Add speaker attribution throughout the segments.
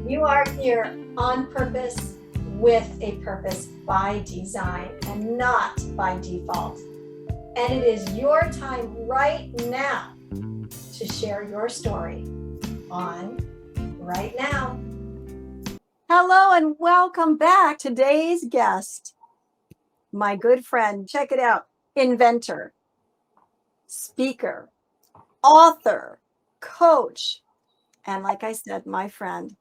Speaker 1: You are here on purpose with a purpose by design and not by default. And it is your time right now to share your story on Right Now. Hello and welcome back. Today's guest, my good friend, check it out, inventor, speaker, author, coach, and like I said, my friend,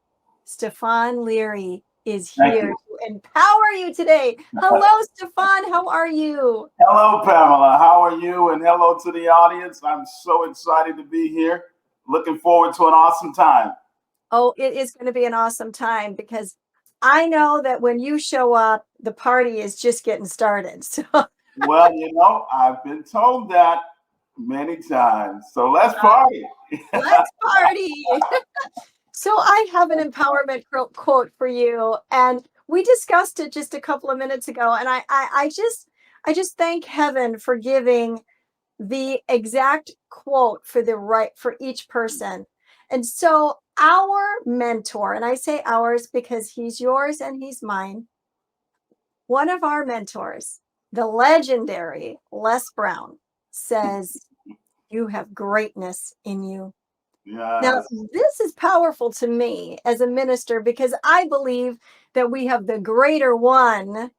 Speaker 1: Stephon Leary is here to empower you today. Hello, Stephon. How are you?
Speaker 2: Hello, Pamela. How are you? And hello to the audience. I'm so excited to be here. Looking forward to an awesome time.
Speaker 1: Oh, it is going to be an awesome time because I know that when you show up, the party is just getting started. So.
Speaker 2: Well, I've been told that many times. So let's party.
Speaker 1: Let's party. So I have an empowerment quote for you, and we discussed it just a couple of minutes ago. And I just thank heaven for giving the exact quote for each person. And so our mentor, and I say ours because he's yours and he's mine, one of our mentors, the legendary Les Brown, says, "You have greatness in you."
Speaker 2: Yes.
Speaker 1: Now, this is powerful to me as a minister because I believe that we have the greater one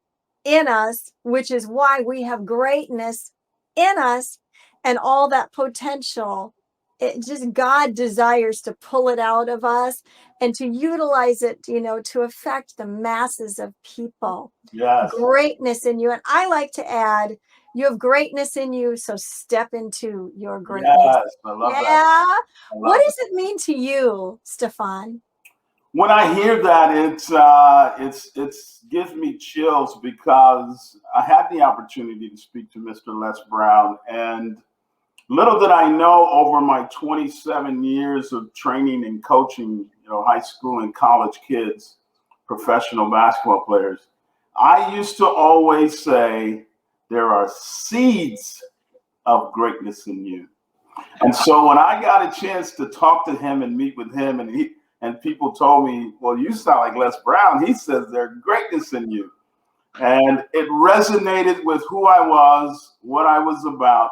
Speaker 1: in us, which is why we have greatness in us and all that potential. It just God desires to pull it out of us and to utilize it, to affect the masses of people.
Speaker 2: Yes.
Speaker 1: Greatness in you. And I like to add, you have greatness in you, so step into your greatness.
Speaker 2: Yes, I love that.
Speaker 1: What does it mean to you, Stephon?
Speaker 2: When I hear that, it gives me chills because I had the opportunity to speak to Mr. Les Brown, and little did I know over my 27 years of training and coaching, high school and college kids, professional basketball players, I used to always say, there are seeds of greatness in you. And so when I got a chance to talk to him and meet with him, and people told me, well, you sound like Les Brown. He says there's greatness in you. And it resonated with who I was, what I was about,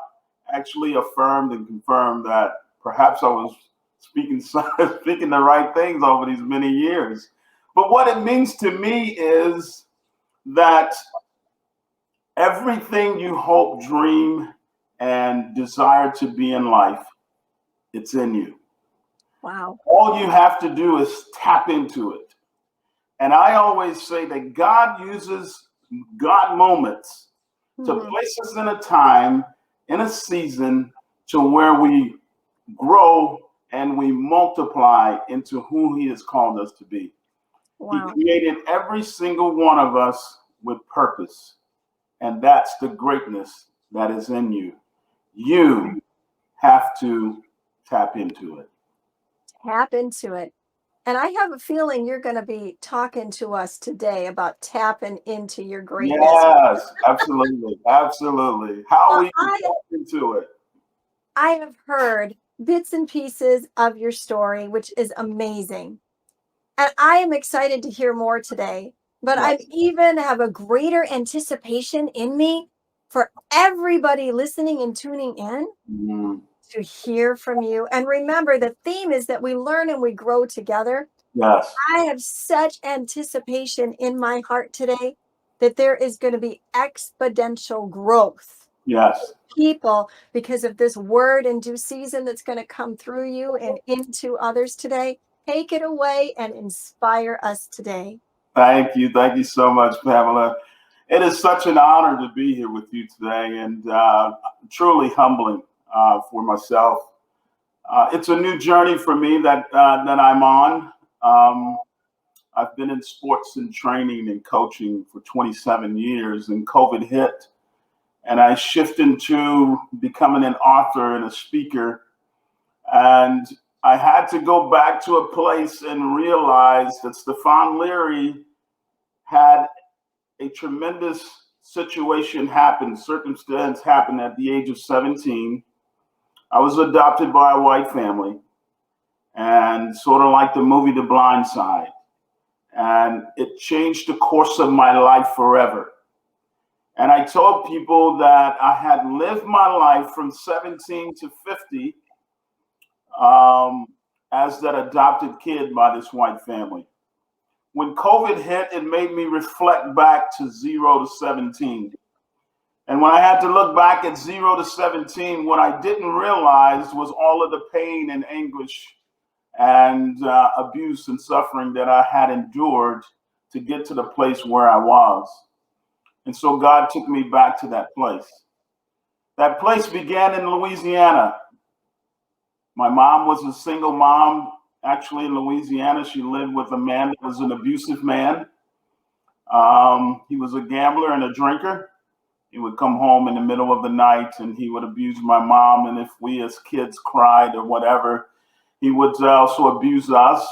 Speaker 2: actually affirmed and confirmed that perhaps I was speaking the right things over these many years. But what it means to me is that everything you hope, dream, and desire to be in life, it's in you.
Speaker 1: Wow.
Speaker 2: All you have to do is tap into it. And I always say that God uses God moments to place us in a time, in a season, to where we grow and we multiply into who he has called us to be.
Speaker 1: Wow.
Speaker 2: He created every single one of us with purpose. And that's the greatness that is in you. You have to tap into it.
Speaker 1: Tap into it. And I have a feeling you're going to be talking to us today about tapping into your greatness.
Speaker 2: Yes, absolutely. Absolutely. How we tap into it.
Speaker 1: I have heard bits and pieces of your story, which is amazing. And I am excited to hear more today. But I even have a greater anticipation in me for everybody listening and tuning in to hear from you. And remember, the theme is that we learn and we grow together.
Speaker 2: Yes.
Speaker 1: I have such anticipation in my heart today that there is going to be exponential growth.
Speaker 2: Yes.
Speaker 1: People, because of this word in due season that's going to come through you and into others today. Take it away and inspire us today.
Speaker 2: Thank you. Thank you so much, Pamela. It is such an honor to be here with you today, and truly humbling for myself. It's a new journey for me that I'm on. I've been in sports and training and coaching for 27 years, and COVID hit, and I shifted into becoming an author and a speaker. And I had to go back to a place and realize that Stephon Leary had a tremendous circumstance happen at the age of 17. I was adopted by a white family, and sort of like the movie The Blind Side, and it changed the course of my life forever. And I told people that I had lived my life from 17 to 50 as that adopted kid by this white family. When COVID hit, it made me reflect back to 0 to 17. And when I had to look back at 0 to 17, what I didn't realize was all of the pain and anguish and abuse and suffering that I had endured to get to the place where I was. And so God took me back to that place. That place began in Louisiana. My mom was a single mom, actually in Louisiana. She lived with a man that was an abusive man. He was a gambler and a drinker. He would come home in the middle of the night and he would abuse my mom. And if we as kids cried or whatever, he would also abuse us.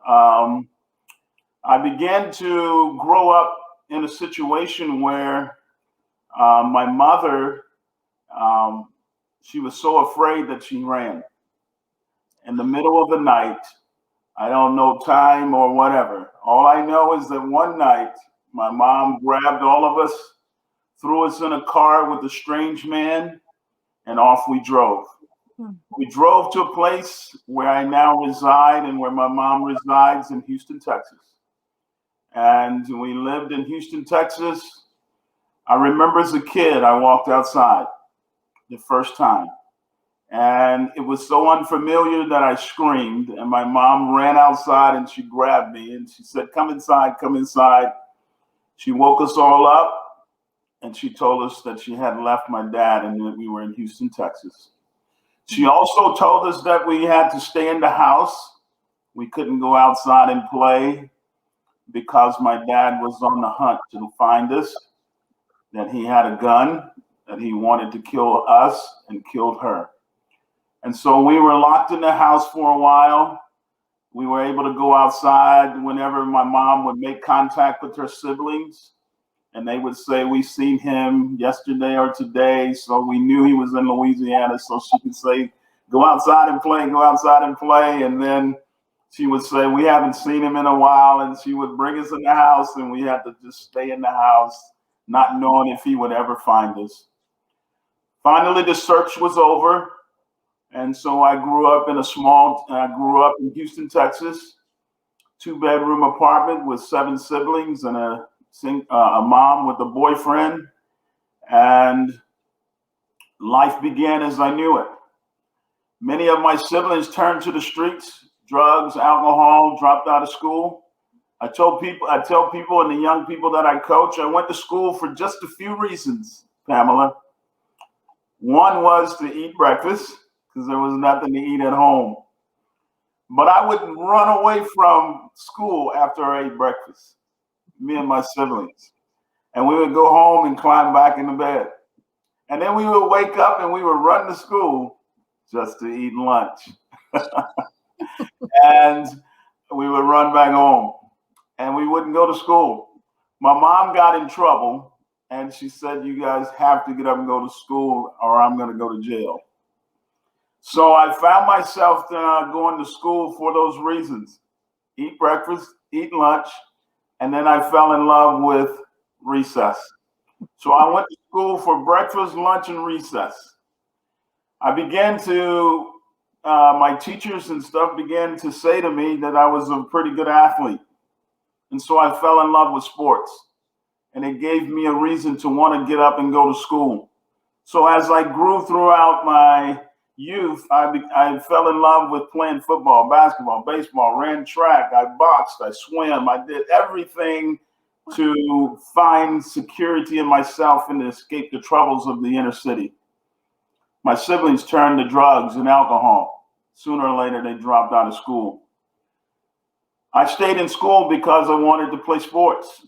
Speaker 2: I began to grow up in a situation where my mother, she was so afraid that she ran. In the middle of the night, I don't know time or whatever. All I know is that one night, my mom grabbed all of us, threw us in a car with a strange man, and off we drove. We drove to a place where I now reside and where my mom resides in Houston, Texas. And we lived in Houston, Texas. I remember as a kid, I walked outside the first time. And it was so unfamiliar that I screamed. And my mom ran outside and she grabbed me and she said, "Come inside, come inside." She woke us all up and she told us that she had left my dad and that we were in Houston, Texas. She also told us that we had to stay in the house. We couldn't go outside and play because my dad was on the hunt to find us, that he had a gun, that he wanted to kill us and killed her. And so we were locked in the house for a while. We were able to go outside whenever my mom would make contact with her siblings. And they would say, "We seen him yesterday or today." So we knew he was in Louisiana. So she could say, "Go outside and play, go outside and play." And then she would say, "We haven't seen him in a while." And she would bring us in the house and we had to just stay in the house, not knowing if he would ever find us. Finally, the search was over. And so I grew up in Houston, Texas, 2-bedroom apartment with 7 siblings and a mom with a boyfriend. And life began as I knew it. Many of my siblings turned to the streets, drugs, alcohol, dropped out of school. I tell people and the young people that I coach, I went to school for just a few reasons, Pamela. One was to eat breakfast, because there was nothing to eat at home. But I would run away from school after I ate breakfast, me and my siblings. And we would go home and climb back into bed. And then we would wake up and we would run to school just to eat lunch. And we would run back home and we wouldn't go to school. My mom got in trouble and she said, "You guys have to get up and go to school or I'm going to go to jail." So I found myself going to school for those reasons: eat breakfast, eat lunch, and then I fell in love with recess. So I went to school for breakfast, lunch, and recess. I began to, my teachers and stuff began to say to me that I was a pretty good athlete. And so I fell in love with sports. And it gave me a reason to want to get up and go to school. So as I grew throughout my youth, I fell in love with playing football, basketball, baseball, ran track, I boxed, I swam, I did everything to find security in myself and to escape the troubles of the inner city. My siblings turned to drugs and alcohol. Sooner or later, they dropped out of school. I stayed in school because I wanted to play sports.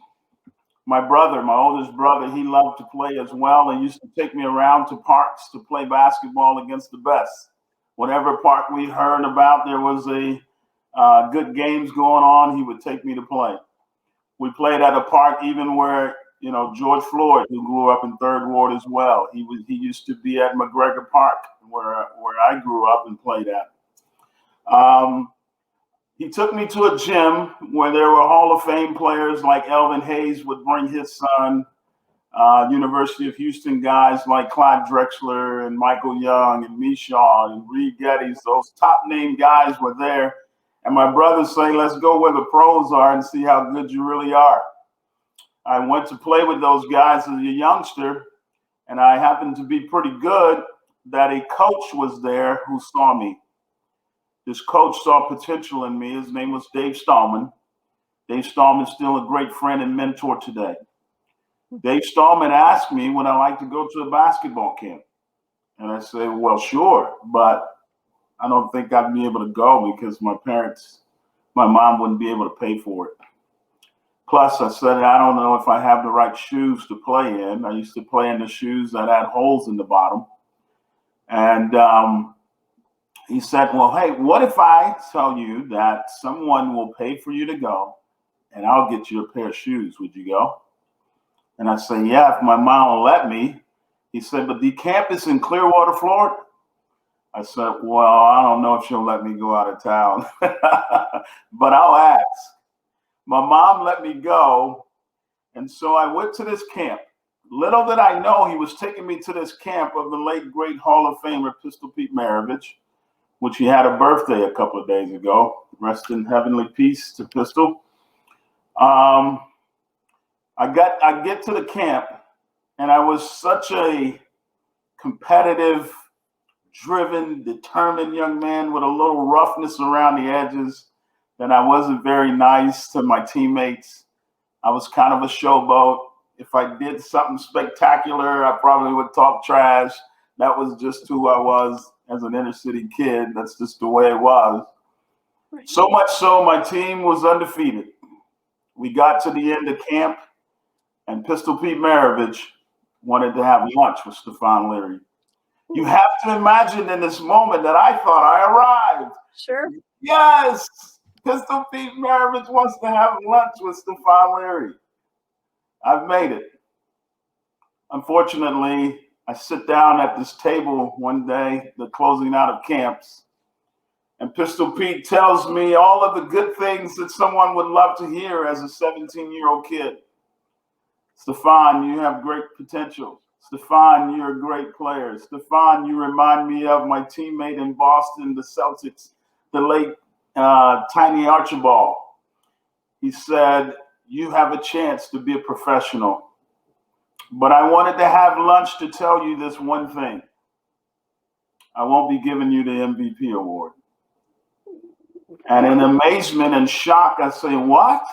Speaker 2: My brother, my oldest brother, he loved to play as well and used to take me around to parks to play basketball against the best. Whatever park we heard about, there was a good games going on, he would take me to play. We played at a park even where, George Floyd, who grew up in Third Ward as well, he used to be at McGregor Park where I grew up and played at. He took me to a gym where there were Hall of Fame players like Elvin Hayes would bring his son, University of Houston guys like Clyde Drexler and Michael Young and Mishaw and Reed Geddes. Those top name guys were there. And my brothers say, let's go where the pros are and see how good you really are. I went to play with those guys as a youngster, and I happened to be pretty good that a coach was there who saw me. This coach saw potential in me. His name was Dave Stallman. Dave Stallman is still a great friend and mentor today. Dave Stallman asked me would I like to go to a basketball camp. And I said, well, sure, but I don't think I'd be able to go because my mom wouldn't be able to pay for it. Plus, I said, I don't know if I have the right shoes to play in. I used to play in the shoes that had holes in the bottom. And he said, well, hey, what if I tell you that someone will pay for you to go and I'll get you a pair of shoes? Would you go? And I said, yeah, if my mom will let me. He said, but the camp is in Clearwater, Florida. I said, well, I don't know if she'll let me go out of town, but I'll ask. My mom let me go. And so I went to this camp. Little did I know he was taking me to this camp of the late, great Hall of Famer, Pistol Pete Maravich, which he had a birthday a couple of days ago. Rest in heavenly peace to Pistol. I get to the camp, and I was such a competitive, driven, determined young man with a little roughness around the edges that I wasn't very nice to my teammates. I was kind of a showboat. If I did something spectacular, I probably would talk trash. That was just who I was as an inner city kid. That's just the way it was. So much so, my team was undefeated. We got to the end of camp, and Pistol Pete Maravich wanted to have lunch with Stephon Leary. You have to imagine in this moment that I thought I arrived.
Speaker 1: Sure.
Speaker 2: Yes, Pistol Pete Maravich wants to have lunch with Stephon Leary. I've made it. Unfortunately, I sit down at this table one day, the closing out of camps, and Pistol Pete tells me all of the good things that someone would love to hear as a 17-year-old kid. Stephon, you have great potential. Stephon, you're a great player. Stephon, you remind me of my teammate in Boston, the Celtics, the late Tiny Archibald. He said, you have a chance to be a professional. But I wanted to have lunch to tell you this one thing. I won't be giving you the MVP award. And in amazement and shock, I say, what?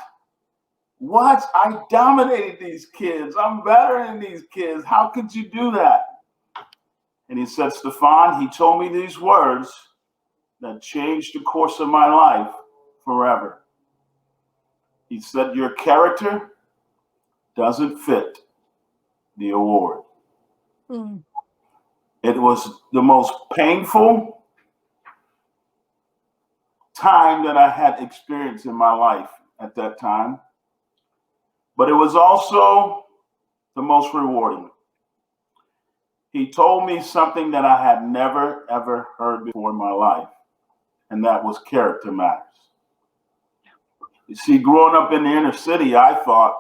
Speaker 2: What? I dominated these kids. I'm better than these kids. How could you do that? And he said, Stephon, he told me these words that changed the course of my life forever. He said, your character doesn't fit the award. Mm. It was the most painful time that I had experienced in my life at that time. But it was also the most rewarding. He told me something that I had never, ever heard before in my life, and that was character matters. You see, growing up in the inner city, I thought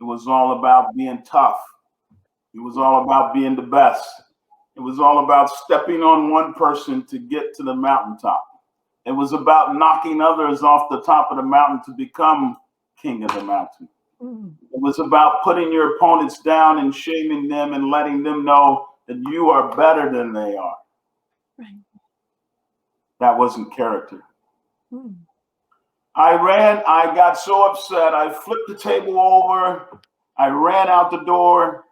Speaker 2: it was all about being tough. It was all about being the best. It was all about stepping on one person to get to the mountaintop. It was about knocking others off the top of the mountain to become king of the mountain. It was about putting your opponents down and shaming them and letting them know that you are better than they are. Right. That wasn't character. I got so upset, I flipped the table over, I ran out the door,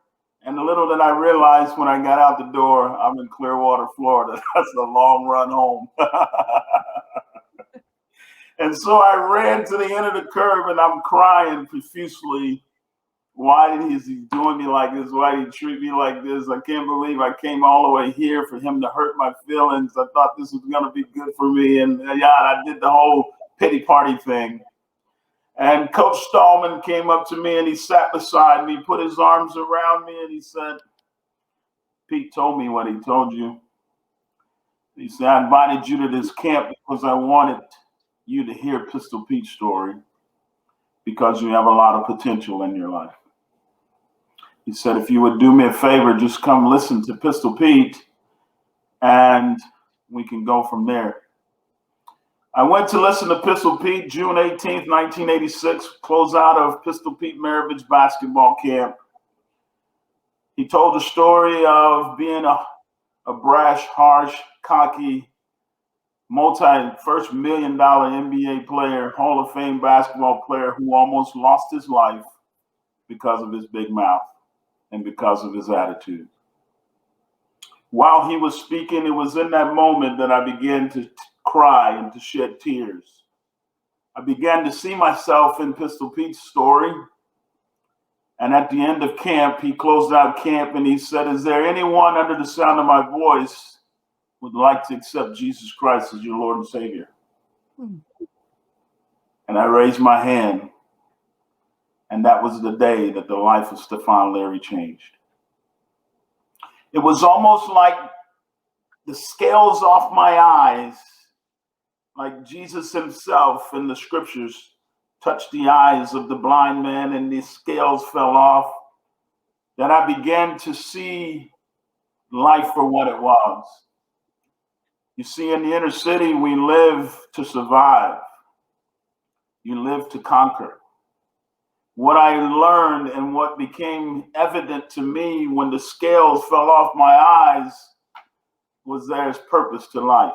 Speaker 2: and little did I realize when I got out the door, I'm in Clearwater, Florida. That's a long run home. And so I ran to the end of the curb and I'm crying profusely. Why is he doing me like this? Why did he treat me like this? I can't believe I came all the way here for him to hurt my feelings. I thought this was going to be good for me. And yeah, I did the whole pity party thing. And Coach Stallman came up to me and he sat beside me, put his arms around me, and he said, Pete told me what he told you. He said, I invited you to this camp because I wanted you to hear Pistol Pete's story because you have a lot of potential in your life. He said, if you would do me a favor, just come listen to Pistol Pete and we can go from there. I went to listen to Pistol Pete June 18th, 1986, close out of Pistol Pete Maravich basketball camp. He told the story of being a brash, harsh, cocky, first $1 million NBA player, Hall of Fame basketball player who almost lost his life because of his big mouth and because of his attitude. While he was speaking, it was in that moment that I began to cry and to shed tears. I began to see myself in Pistol Pete's story. And at the end of camp, he closed out camp and he said, is there anyone under the sound of my voice would like to accept Jesus Christ as your Lord and Savior? And I raised my hand. And that was the day that the life of Stephon Leary changed. It was almost like the scales off my eyes, like Jesus himself in the scriptures touched the eyes of the blind man and the scales fell off, that I began to see life for what it was. You see, in the inner city, we live to survive. You live to conquer. What I learned and what became evident to me when the scales fell off my eyes was there's purpose to life.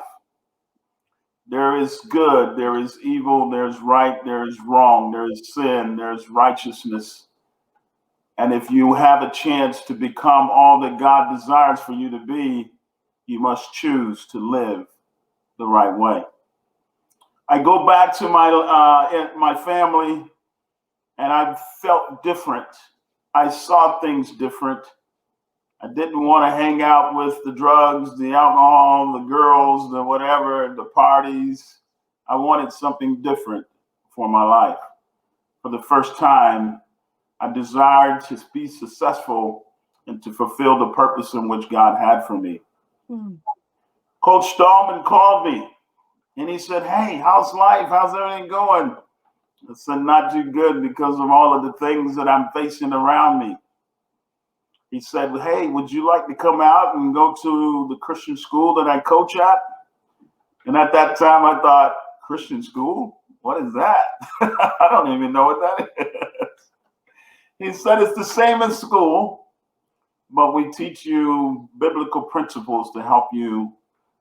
Speaker 2: There is good, there is evil, there's right, there is wrong, there is sin, there's righteousness. And if you have a chance to become all that God desires for you to be, you must choose to live the right way. I go back to my family, and I felt different. I saw things different. I didn't want to hang out with the drugs, the alcohol, the girls, the whatever, the parties. I wanted something different for my life. For the first time, I desired to be successful and to fulfill the purpose in which God had for me. Coach Stallman called me and he said, hey, how's life? How's everything going? I said, not too good because of all of the things that I'm facing around me. He said, hey, would you like to come out and go to the Christian school that I coach at? And at that time, I thought, Christian school? What is that? I don't even know what that is. He said, it's the same as school, but we teach you biblical principles to help you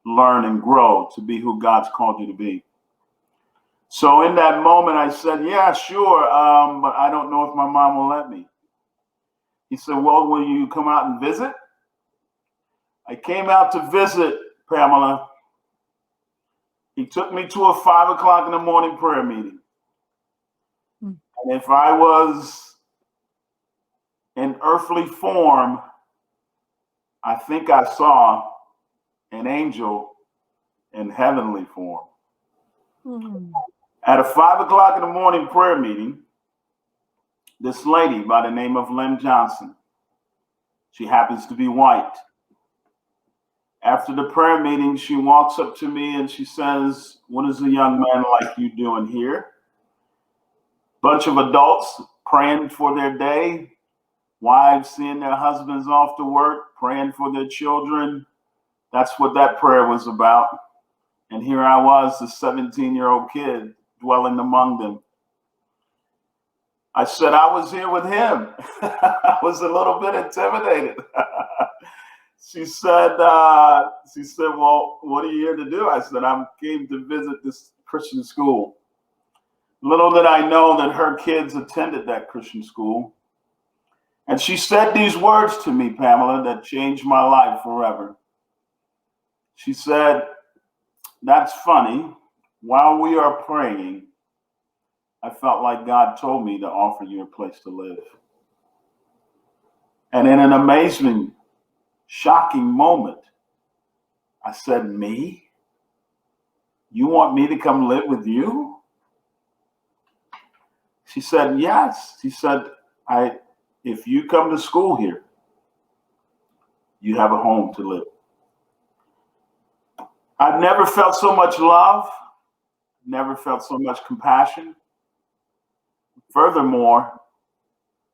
Speaker 2: learn and grow to be who God's called you to be. So in that moment, I said, yeah, sure, but I don't know if my mom will let me. He said, well, will you come out and visit? I came out to visit, Pamela. He took me to a 5 o'clock in the morning prayer meeting. And if I was in earthly form, I think I saw an angel in heavenly form. At a 5 o'clock in the morning prayer meeting, this lady by the name of Lynn Johnson, she happens to be white. After the prayer meeting, she walks up to me and she says, what is a young man like you doing here? Bunch of adults praying for their day, wives seeing their husbands off to work, praying for their children. That's what that prayer was about. And here I was, the 17-year-old kid dwelling among them. I said, I was here with him. I was a little bit intimidated. She said, well, what are you here to do? I said, I came to visit this Christian school. Little did I know that her kids attended that Christian school. And she said these words to me, Pamela, that changed my life forever. She said, that's funny. While we are praying, I felt like God told me to offer you a place to live. And in an amazing, shocking moment, I said, me? You want me to come live with you? She said, yes. She said, if you come to school here, you have a home to live. I've never felt so much love, never felt so much compassion. Furthermore,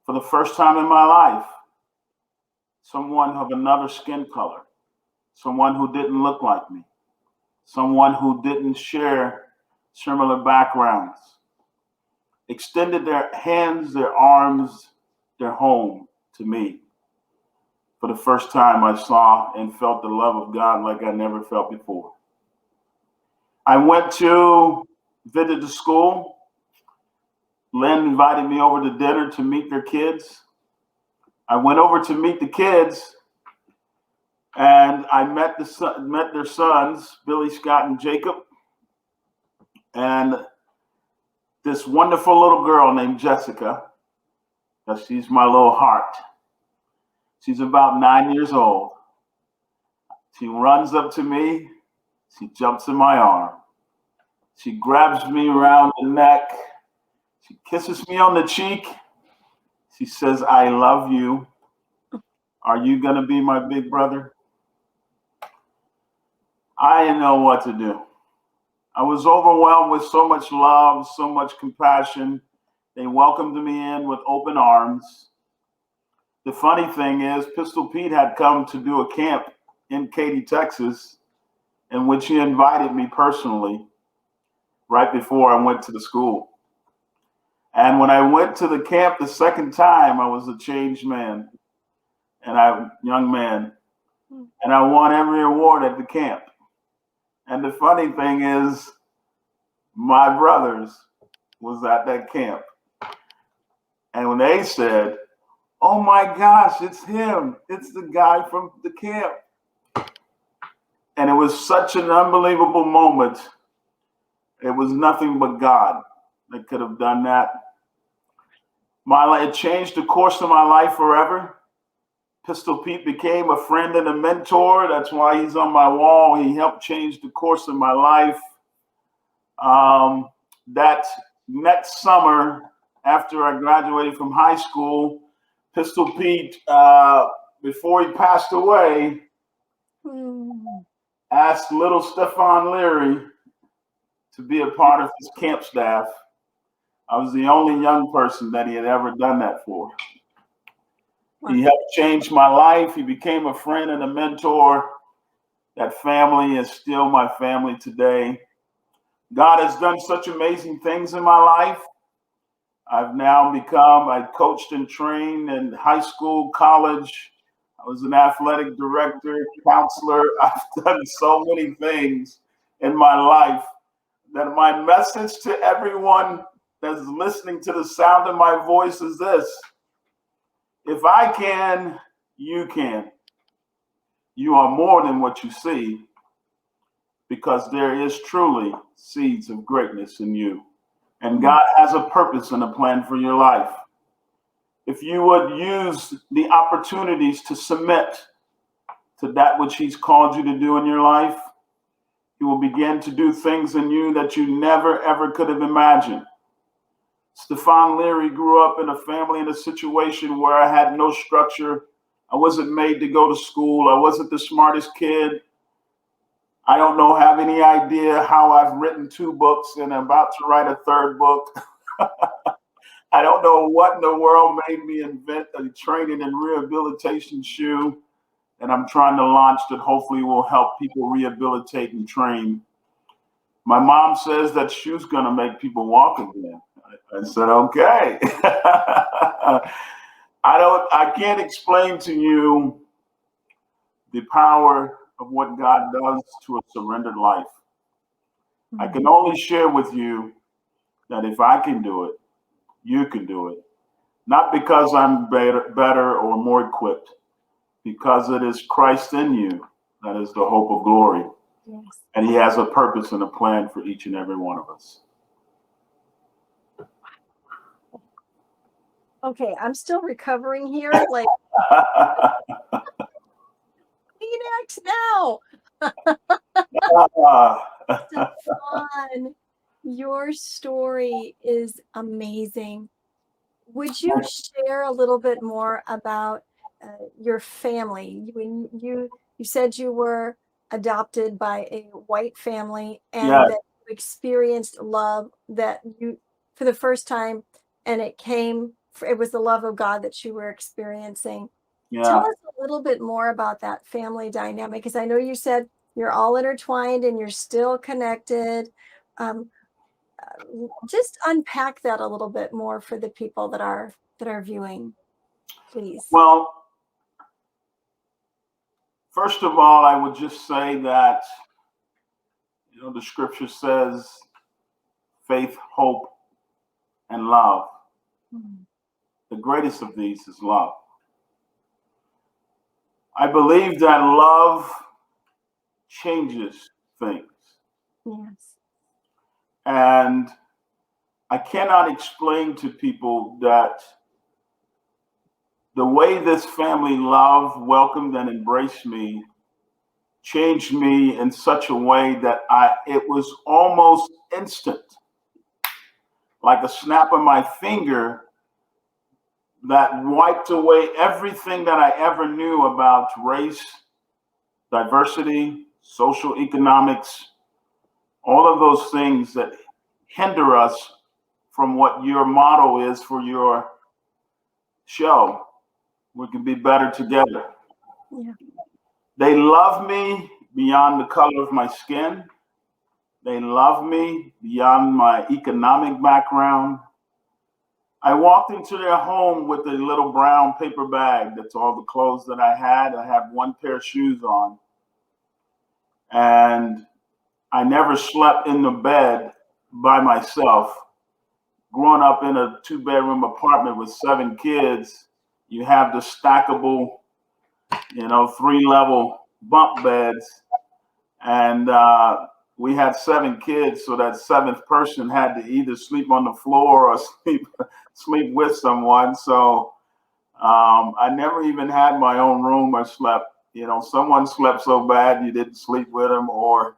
Speaker 2: for the first time in my life, someone of another skin color, someone who didn't look like me, someone who didn't share similar backgrounds, extended their hands, their arms, their home to me. For the first time, I saw and felt the love of God like I never felt before. I went to visit the school. Lynn invited me over to dinner to meet their kids. I went over to meet the kids, and I met their sons, Billy, Scott, and Jacob, and this wonderful little girl named Jessica. She's my little heart. She's about 9 years old. She runs up to me. She jumps in my arm. She grabs me around the neck. She kisses me on the cheek. She says, "I love you. Are you going to be my big brother?" I didn't know what to do. I was overwhelmed with so much love, so much compassion. They welcomed me in with open arms. The funny thing is, Pistol Pete had come to do a camp in Katy, Texas, in which he invited me personally right before I went to the school. And when I went to the camp the second time, I was a changed man, and young man, and I won every award at the camp. And the funny thing is, my brothers was at that camp. And when they said, "Oh my gosh, it's him. It's the guy from the camp." And it was such an unbelievable moment. It was nothing but God that could have done that. It changed the course of my life forever. Pistol Pete became a friend and a mentor. That's why he's on my wall. He helped change the course of my life. That next summer, after I graduated from high school, Pistol Pete, before he passed away, asked little Stephon Leary to be a part of his camp staff. I was the only young person that he had ever done that for. He helped change my life. He became a friend and a mentor. That family is still my family today. God has done such amazing things in my life. I coached and trained in high school, college. I was an athletic director, counselor. I've done so many things in my life that my message to everyone that's listening to the sound of my voice is this: if I can, you can. You are more than what you see, because there is truly seeds of greatness in you. And God has a purpose and a plan for your life. If you would use the opportunities to submit to that which He's called you to do in your life, He will begin to do things in you that you never, ever could have imagined. Stephon Leary grew up in a family, in a situation where I had no structure. I wasn't made to go to school. I wasn't the smartest kid. I don't have any idea how I've written 2 books and I'm about to write a 3rd book. I don't know what in the world made me invent a training and rehabilitation shoe, and I'm trying to launch that hopefully will help people rehabilitate and train. My mom says that shoe's going to make people walk again. I said, okay. I can't explain to you the power of what God does to a surrendered life. I can only share with you that if I can do it, you can do it. Not because I'm better or more equipped, because it is Christ in you that is the hope of glory. Yes. And He has a purpose and a plan for each and every one of us.
Speaker 1: Okay, I'm still recovering here. Like, Phoenix now. Stephon, your story is amazing. Would you share a little bit more about your family? When you said you were adopted by a white family, and that experienced love that you for the first time, and it was the love of God that you were experiencing. Tell
Speaker 2: Yeah.
Speaker 1: us a little bit more about that family dynamic, because I know you said you're all intertwined and you're still connected. Um, just unpack that a little bit more for the people that are viewing, please.
Speaker 2: Well, first of all, I would just say that, the scripture says faith, hope, and love.
Speaker 1: Mm.
Speaker 2: The greatest of these is love. I believe that love changes things.
Speaker 1: Yes.
Speaker 2: And I cannot explain to people that the way this family loved, welcomed, and embraced me changed me in such a way that it was almost instant, like a snap of my finger that wiped away everything that I ever knew about race, diversity, social economics, all of those things that hinder us from what your motto is for your show. We can be better together.
Speaker 1: Yeah.
Speaker 2: They love me beyond the color of my skin. They love me beyond my economic background. I walked into their home with a little brown paper bag. That's all the clothes that I had. I had one pair of shoes on. And I never slept in the bed by myself. Growing up in a 2-bedroom apartment with 7 kids, you have the stackable, 3-level bunk beds. And we had 7 kids, so that 7th person had to either sleep on the floor or sleep with someone. So I never even had my own room or slept. Someone slept so bad you didn't sleep with them, or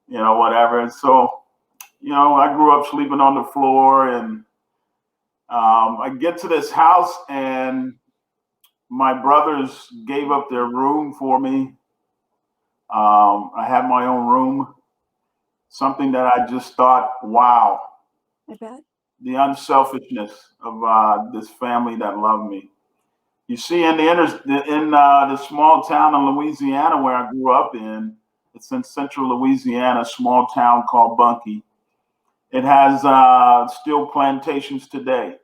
Speaker 2: whatever. And so I grew up sleeping on the floor, and I get to this house, and my brothers gave up their room for me. I had my own room. Something that I just thought, wow,
Speaker 1: I bet.
Speaker 2: the unselfishness of this family that loved me. You see, in the small town in Louisiana where I grew up in, it's in central Louisiana, a small town called Bunkie. It has steel plantations today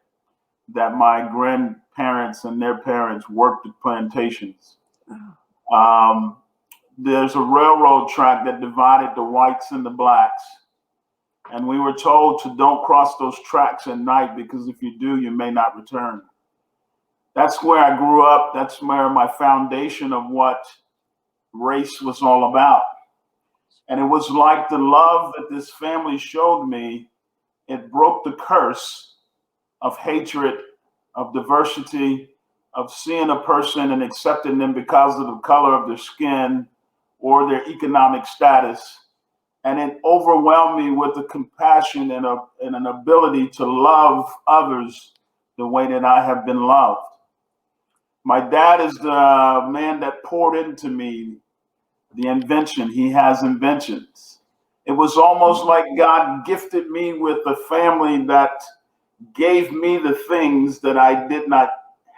Speaker 2: that my grandparents and their parents worked the plantations.
Speaker 1: Oh.
Speaker 2: There's a railroad track that divided the whites and the blacks. And we were told to don't cross those tracks at night, because if you do, you may not return. That's where I grew up. That's where my foundation of what race was all about. And it was like the love that this family showed me, it broke the curse of hatred, of diversity, of seeing a person and accepting them because of the color of their skin or their economic status. And it overwhelmed me with the compassion and an ability to love others the way that I have been loved. My dad is the man that poured into me the invention. He has inventions. It was almost like God gifted me with a family that gave me the things that I did not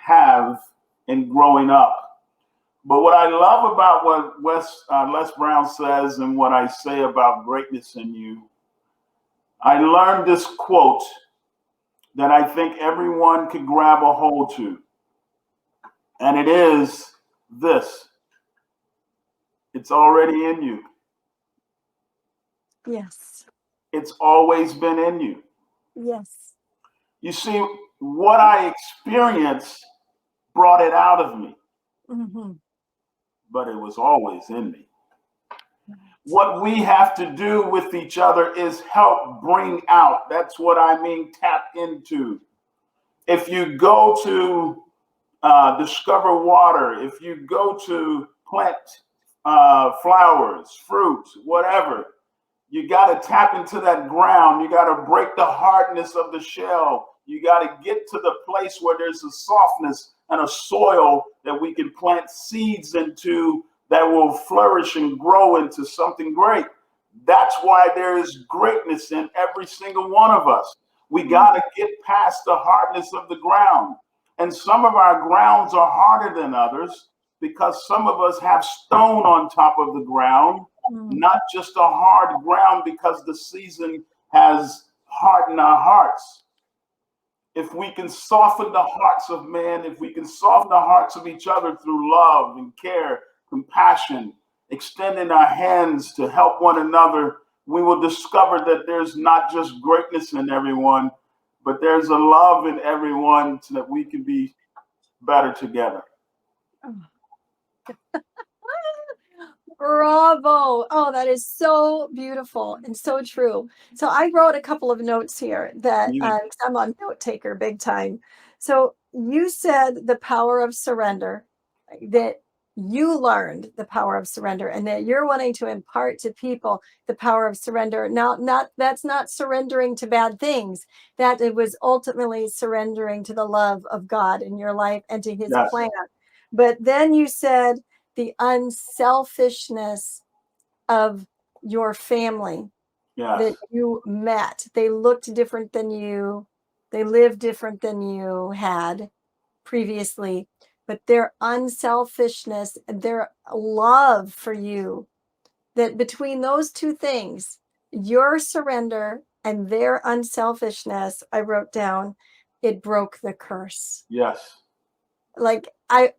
Speaker 2: have in growing up. But what I love about what Les Brown says and what I say about greatness in you, I learned this quote that I think everyone can grab a hold to. And it is this: it's already in you.
Speaker 1: Yes.
Speaker 2: It's always been in you.
Speaker 1: Yes.
Speaker 2: You see, what I experienced brought it out of me,
Speaker 1: Mm-hmm.
Speaker 2: but it was always in me. What we have to do with each other is help bring out. That's what I mean, tap into. If you go to discover water, if you go to plant flowers, fruits, whatever, you got to tap into that ground. You got to break the hardness of the shell. You got to get to the place where there's a softness and a soil that we can plant seeds into that will flourish and grow into something great. That's why there is greatness in every single one of us. We got to get past the hardness of the ground. And some of our grounds are harder than others because some of us have stone on top of the ground, not just a hard ground because the season has hardened our hearts. If we can soften the hearts of men, if we can soften the hearts of each other through love and care, compassion, extending our hands to help one another, we will discover that there's not just greatness in everyone, but there's a love in everyone so that we can be better together.
Speaker 1: Bravo. Oh, that is so beautiful and so true. So I wrote a couple of notes here that 'cause I'm a note taker big time. So you said the power of surrender, that you learned the power of surrender and that you're wanting to impart to people the power of surrender. Now, that's not surrendering to bad things. That it was ultimately surrendering to the love of God in your life and to his
Speaker 2: Yes.
Speaker 1: plan. But then you said the unselfishness of your family
Speaker 2: Yes.
Speaker 1: that you met. They looked different than you. They lived different than you had previously, but their unselfishness, their love for you, that between those two things, your surrender and their unselfishness, I wrote down, it broke the curse.
Speaker 2: Yes.
Speaker 1: Like,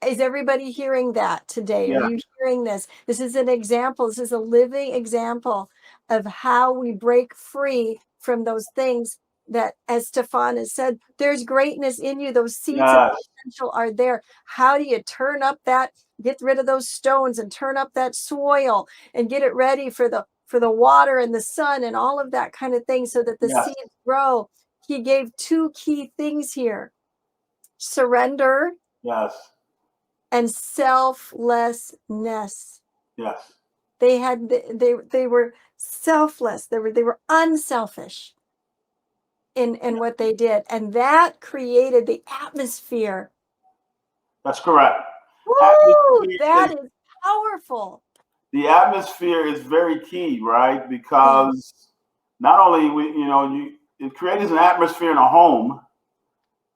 Speaker 1: is everybody hearing that today? Are
Speaker 2: Yeah.
Speaker 1: you hearing this? This is an example. This is a living example of how we break free from those things that, as Stephon has said, there's greatness in you. Those seeds of
Speaker 2: Yes.
Speaker 1: potential are there. How do you turn up that, get rid of those stones and turn up that soil and get it ready for the water and the sun and all of that kind of thing so that the
Speaker 2: Yes.
Speaker 1: seeds grow? He gave two key things here: surrender
Speaker 2: Yes.
Speaker 1: and selflessness.
Speaker 2: Yes.
Speaker 1: They were selfless. They were unselfish in what they did, and that created the atmosphere.
Speaker 2: That's correct.
Speaker 1: Woo! That is powerful.
Speaker 2: The atmosphere is very key, right? Because not only it creates an atmosphere in a home,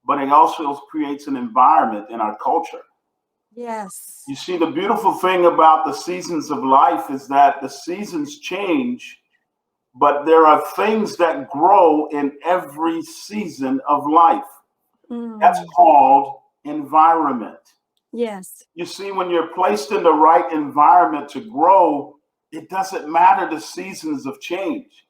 Speaker 2: but it also creates an environment in our culture.
Speaker 1: Yes.
Speaker 2: You see, the beautiful thing about the seasons of life is that the seasons change, but there are things that grow in every season of life. That's called environment.
Speaker 1: Yes.
Speaker 2: You see, when you're placed in the right environment to grow, it doesn't matter the seasons of change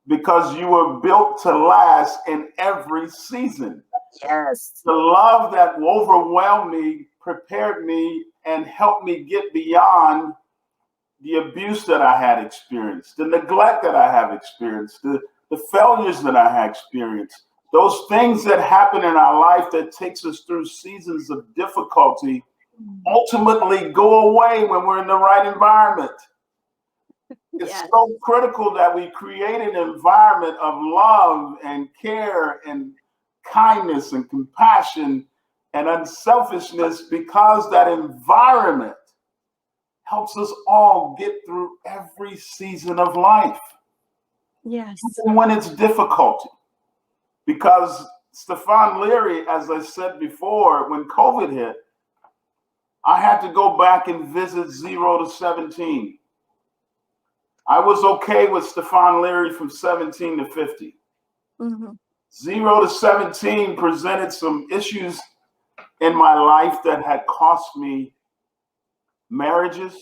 Speaker 2: because you were built to last in every season.
Speaker 1: Yes.
Speaker 2: The love that overwhelmed me prepared me and helped me get beyond the abuse that I had experienced, the neglect that I have experienced, the failures that I had experienced. Those things that happen in our life that takes us through seasons of difficulty ultimately go away when we're in the right environment. It's so critical that we create an environment of love and care and kindness and compassion and unselfishness, because that environment helps us all get through every season of life.
Speaker 1: Yes.
Speaker 2: Even when it's difficult. Because Stephon Leary, as I said before, when COVID hit, I had to go back and visit 0 to 17. I was okay with Stephon Leary from 17 to 50. 0 to 17 presented some issues in my life that had cost me marriages,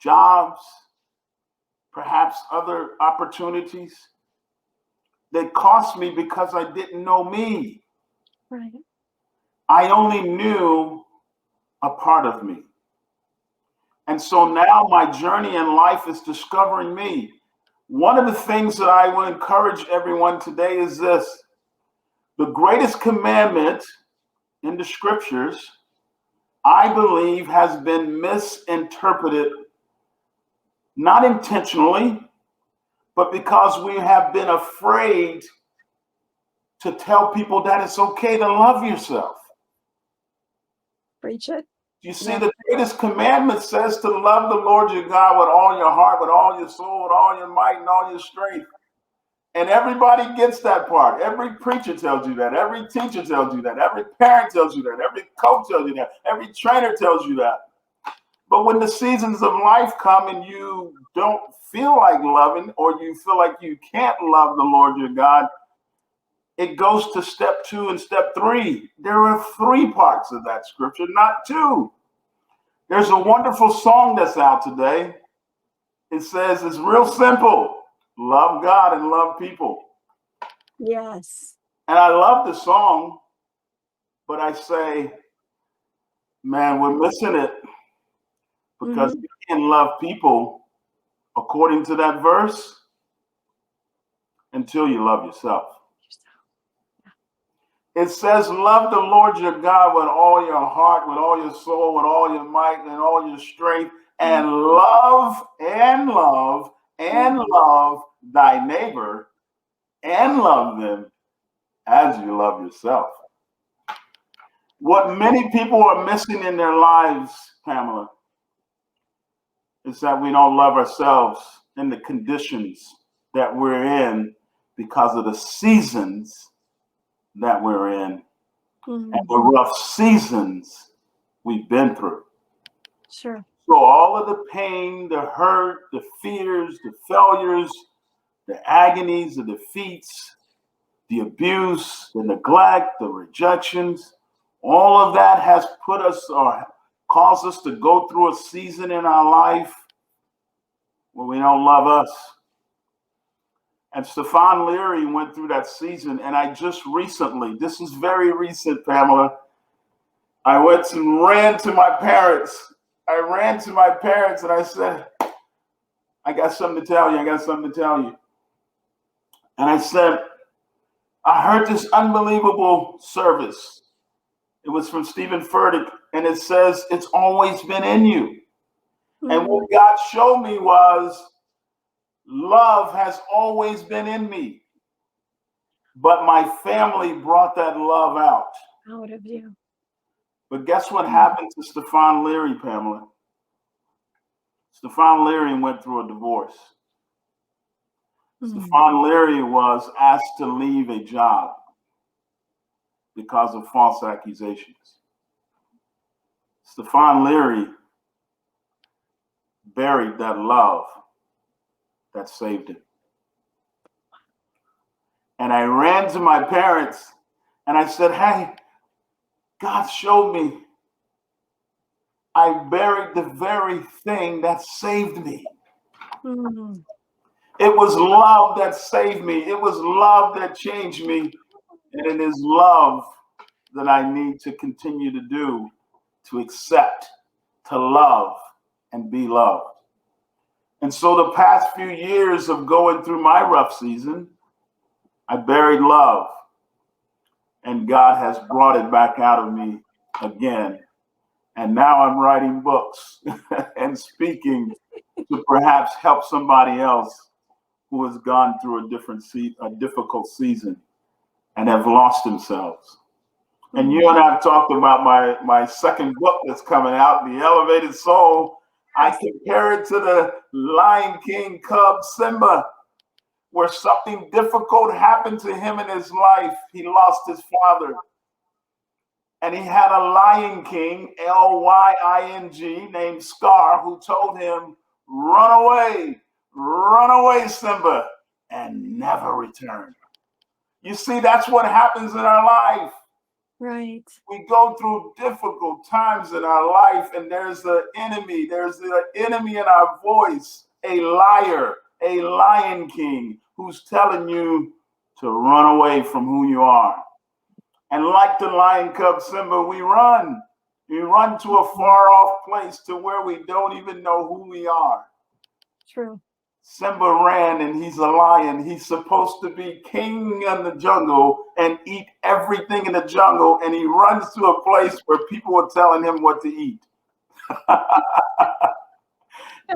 Speaker 2: jobs, perhaps other opportunities. They cost me because I didn't know me.
Speaker 1: Right.
Speaker 2: I only knew a part of me. And so now my journey in life is discovering me. One of the things that I will encourage everyone today is this: the greatest commandment in the scriptures, I believe, has been misinterpreted, not intentionally, but because we have been afraid to tell people that it's okay to love yourself.
Speaker 1: Preach it.
Speaker 2: You see, the greatest commandment says to love the Lord your God with all your heart, with all your soul, with all your might, and all your strength. And everybody gets that part. Every preacher tells you that. Every teacher tells you that. Every parent tells you that. Every coach tells you that. Every trainer tells you that. But when the seasons of life come and you don't feel like loving, or you feel like you can't love the Lord your God, it goes to step 2 and step 3. There are 3 parts of that scripture, not 2. There's a wonderful song that's out today. It says it's real simple. Love God and love people.
Speaker 1: Yes.
Speaker 2: And I love the song, but I say, man, we're missing it, because you can't love people according to that verse until you love yourself. It says, love the Lord your God with all your heart, with all your soul, with all your might, and all your strength, and love thy neighbor, and love them as you love yourself. What many people are missing in their lives, Pamela, is that we don't love ourselves in the conditions that we're in because of the seasons that we're in and the rough seasons we've been through.
Speaker 1: Sure.
Speaker 2: So all of the pain, the hurt, the fears, the failures, the agonies, the defeats, the abuse, the neglect, the rejections, all of that has put us or caused us to go through a season in our life where we don't love us. And Stephon Leary went through that season. And I just recently, this is very recent, Pamela, I went and ran to my parents. I ran to my parents and I said, I got something to tell you. I got something to tell you. And I said, I heard this unbelievable service. It was from Stephen Furtick, and it says, it's always been in you. And what God showed me was, love has always been in me. But my family brought that love out
Speaker 1: of you.
Speaker 2: But guess what happened to Stephon Leary, Pamela? Stephon Leary went through a divorce. Stephon Leary was asked to leave a job because of false accusations. Stephon Leary buried that love that saved him. And I ran to my parents and I said, hey, God showed me I buried the very thing that saved me. It was love that saved me. It was love that changed me. And it is love that I need to continue to do, to accept, to love, and be loved. And so the past few years of going through my rough season, I buried love. And God has brought it back out of me again. And now I'm writing books and speaking to perhaps help somebody else who has gone through a difficult season and have lost themselves. And you and I have talked about my second book that's coming out, The Elevated Soul. I compare it to the Lion King cub Simba, where something difficult happened to him in his life. He lost his father. And he had a Lion King, Lying, named Scar, who told him, run away, Simba, and never return. You see, that's what happens in our life.
Speaker 1: Right.
Speaker 2: We go through difficult times in our life, and there's the enemy. There's the enemy in our voice, a liar, a Lion King, who's telling you to run away from who you are. And like the lion cub Simba, we run. We run to a far off place to where we don't even know who we are.
Speaker 1: True.
Speaker 2: Simba ran, and he's a lion. He's supposed to be king in the jungle and eat everything in the jungle. And he runs to a place where people are telling him what to eat.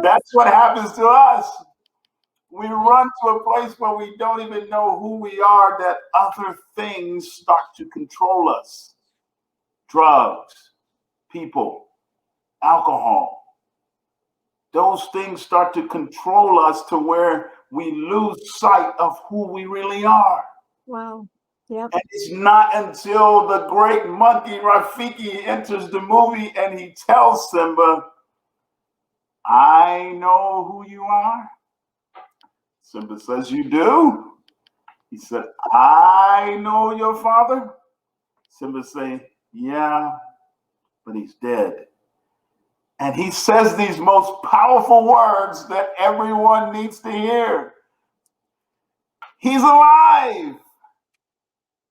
Speaker 2: That's what happens to us. We run to a place where we don't even know who we are, that other things start to control us. Drugs, people, alcohol. Those things start to control us to where we lose sight of who we really are.
Speaker 1: Wow. Yep.
Speaker 2: And it's not until the great monkey Rafiki enters the movie and he tells Simba, I know who you are. Simba says, you do? He said, I know your father. Simba say, yeah, but he's dead. And he says these most powerful words that everyone needs to hear. He's alive.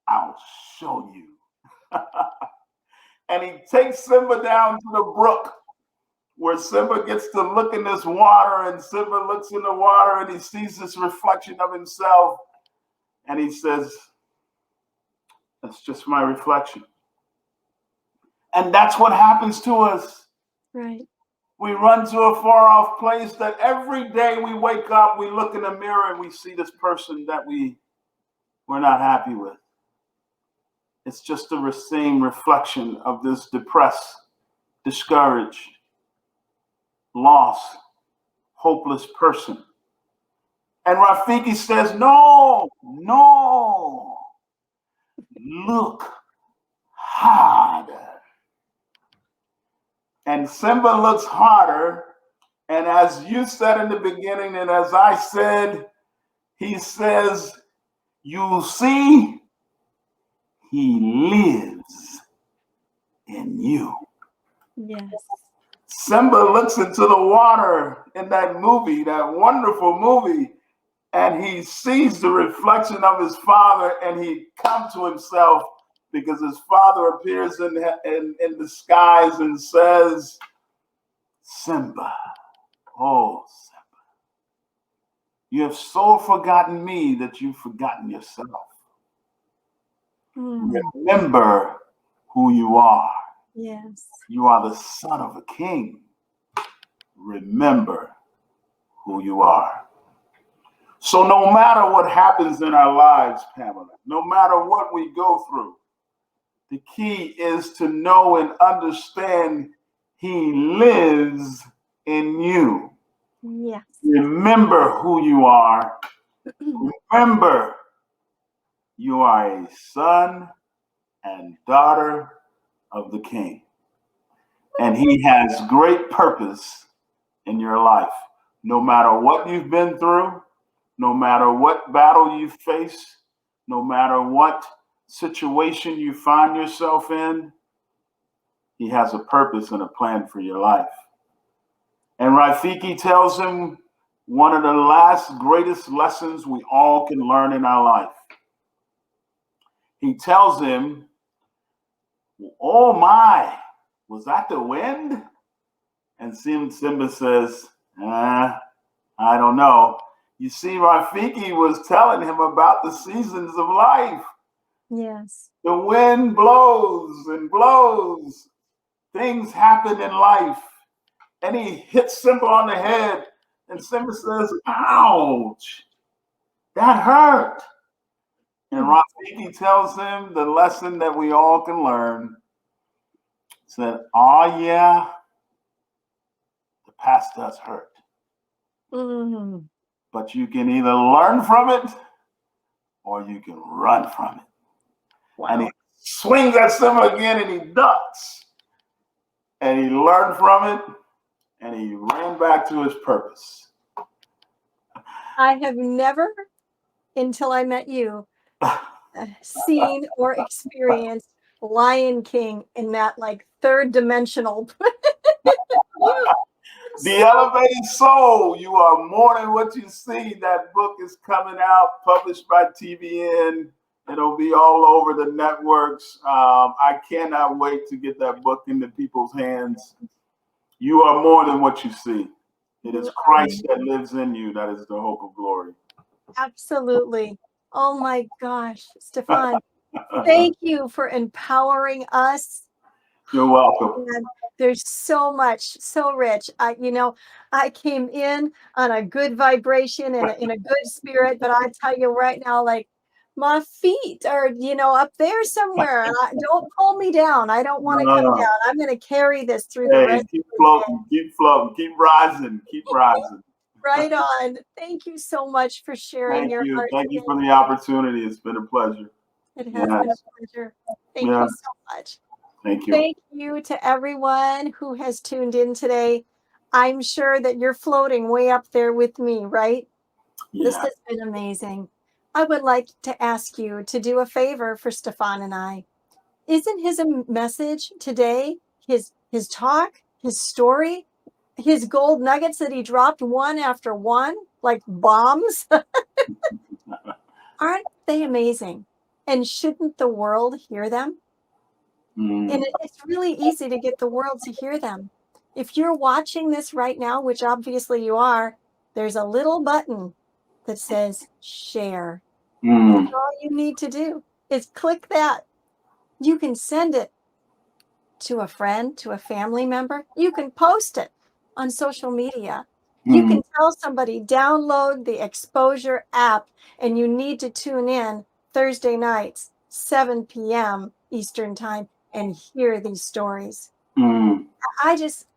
Speaker 2: I'll show you. And he takes Simba down to the brook where Simba gets to look in this water, and Simba looks in the water and he sees this reflection of himself. And he says, that's just my reflection. And that's what happens to us.
Speaker 1: Right.
Speaker 2: We run to a far off place that every day we wake up, we look in the mirror and we see this person that we're not happy with. It's just the same reflection of this depressed, discouraged, lost, hopeless person. And Rafiki says, no, look harder. And Simba looks harder. And as you said in the beginning, and as I said, he says, you see, he lives in you.
Speaker 1: Yes.
Speaker 2: Simba looks into the water in that movie, that wonderful movie, and he sees the reflection of his father, and he comes to himself because his father appears in the skies and says, Simba, oh, Simba, you have so forgotten me that you've forgotten yourself. Remember who you are.
Speaker 1: Yes.
Speaker 2: You are the son of a king. Remember who you are. So no matter what happens in our lives, Pamela, no matter what we go through, the key is to know and understand he lives in you.
Speaker 1: Yes.
Speaker 2: Remember who you are. Remember you are a son and daughter of the king. And he has great purpose in your life. No matter what you've been through, no matter what battle you face, no matter what situation you find yourself in, he has a purpose and a plan for your life. And Rafiki tells him one of the last greatest lessons we all can learn in our life. He tells him, oh my, was that the wind? And Simba says, I don't know. You see, Rafiki was telling him about the seasons of life.
Speaker 1: Yes.
Speaker 2: The wind blows and blows. Things happen in life. And he hits Simba on the head. And Simba says, ouch, that hurt. And Rafiki tells him the lesson that we all can learn. Said, oh yeah, the past does hurt.
Speaker 1: Mm-hmm.
Speaker 2: But you can either learn from it or you can run from it. Wow. And he swings at Simba again and he ducks. And he learned from it and he ran back to his purpose.
Speaker 1: I have never, until I met you, seen or experienced Lion King in that like third dimensional.
Speaker 2: The Elevated Soul, you are more than what you see. That book is coming out, published by TVN. It'll be all over the networks. I cannot wait to get that book into people's hands. You are more than what you see. It is Christ that lives in you. That is the hope of glory.
Speaker 1: Absolutely. Oh my gosh, Stephon, thank you for empowering us.
Speaker 2: You're welcome.
Speaker 1: And there's so much, so rich. I came in on a good vibration and in a good spirit, but I tell you right now, like my feet are, up there somewhere. And don't pull me down. I don't want to come
Speaker 2: No.
Speaker 1: down. I'm going to carry this through the
Speaker 2: Hey,
Speaker 1: rest
Speaker 2: keep
Speaker 1: of the
Speaker 2: floating, keep floating, keep rising, keep
Speaker 1: day.
Speaker 2: rising.
Speaker 1: Right on. Thank you so much for sharing
Speaker 2: Thank
Speaker 1: your
Speaker 2: you.
Speaker 1: heart
Speaker 2: Thank you
Speaker 1: today.
Speaker 2: for the opportunity. It's been a pleasure.
Speaker 1: It has been a
Speaker 2: Yes.
Speaker 1: pleasure. Thank you so much.
Speaker 2: Thank you.
Speaker 1: Thank you to everyone who has tuned in today. I'm sure that you're floating way up there with me, right? This
Speaker 2: Yeah.
Speaker 1: has been amazing. I would like to ask you to do a favor for Stephon and I. Isn't his message today, his talk, his story, his gold nuggets that he dropped one after one, like bombs? Aren't they amazing? And shouldn't the world hear them? And it's really easy to get the world to hear them. If you're watching this right now, which obviously you are, there's a little button that says share. That's all you need to do is click that. You can send it to a friend, to a family member. You can post it on social media. You can tell somebody, download the Exposure app, and you need to tune in Thursday nights, 7 p.m. Eastern Time, and hear these stories.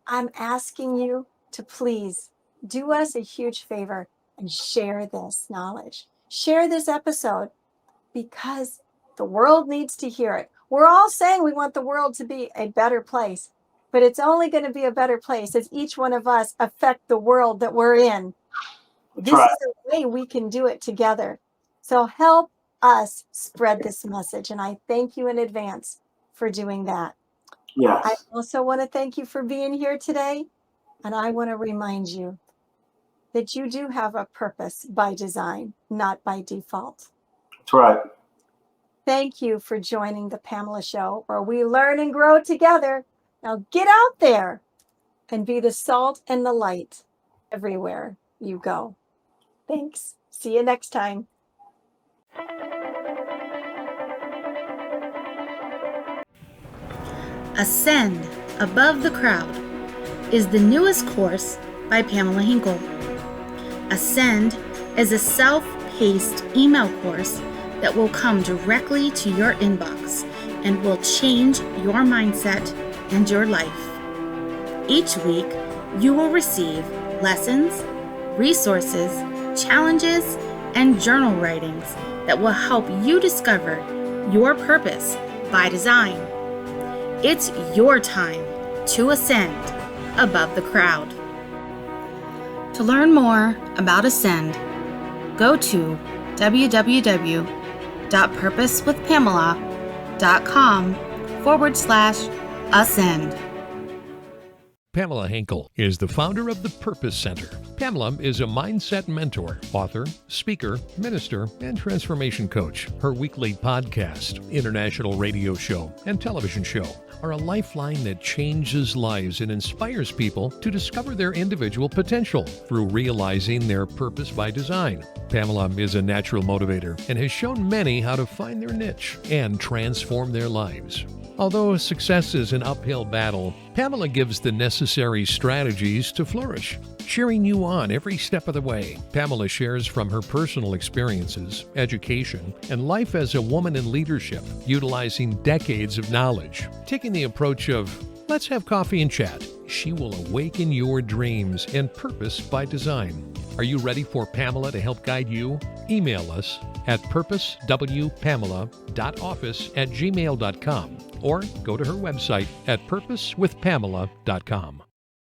Speaker 1: I'm asking you to please do us a huge favor and share this knowledge. Share this episode because the world needs to hear it. We're all saying we want the world to be a better place, but it's only going to be a better place as each one of us affect the world that we're in. This is a way we can do it together. So help us spread this message. And I thank you in advance for doing that.
Speaker 2: Yes.
Speaker 1: I also want to thank you for being here today. And I want to remind you that you do have a purpose by design, not by default.
Speaker 2: That's right.
Speaker 1: Thank you for joining the Pamela Show, where we learn and grow together. Now get out there and be the salt and the light everywhere you go. Thanks. See you next time.
Speaker 3: Ascend Above the Crowd is the newest course by Pamela Hinkle. Ascend is a self-paced email course that will come directly to your inbox and will change your mindset and your life. Each week, you will receive lessons, resources, challenges, and journal writings that will help you discover your purpose by design. It's your time to ascend above the crowd. To learn more about Ascend, go to www.purposewithpamela.com/ascend.
Speaker 4: Pamela Hinkle is the founder of the Purpose Center. Pamela is a mindset mentor, author, speaker, minister, and transformation coach. Her weekly podcast, international radio show, and television show are a lifeline that changes lives and inspires people to discover their individual potential through realizing their purpose by design. Pamela is a natural motivator and has shown many how to find their niche and transform their lives. Although success is an uphill battle, Pamela gives the necessary strategies to flourish, cheering you on every step of the way. Pamela shares from her personal experiences, education, and life as a woman in leadership, utilizing decades of knowledge. Taking the approach of, let's have coffee and chat, she will awaken your dreams and purpose by design. Are you ready for Pamela to help guide you? Email us at purposewpamela.office@gmail.com or go to her website at purposewithpamela.com.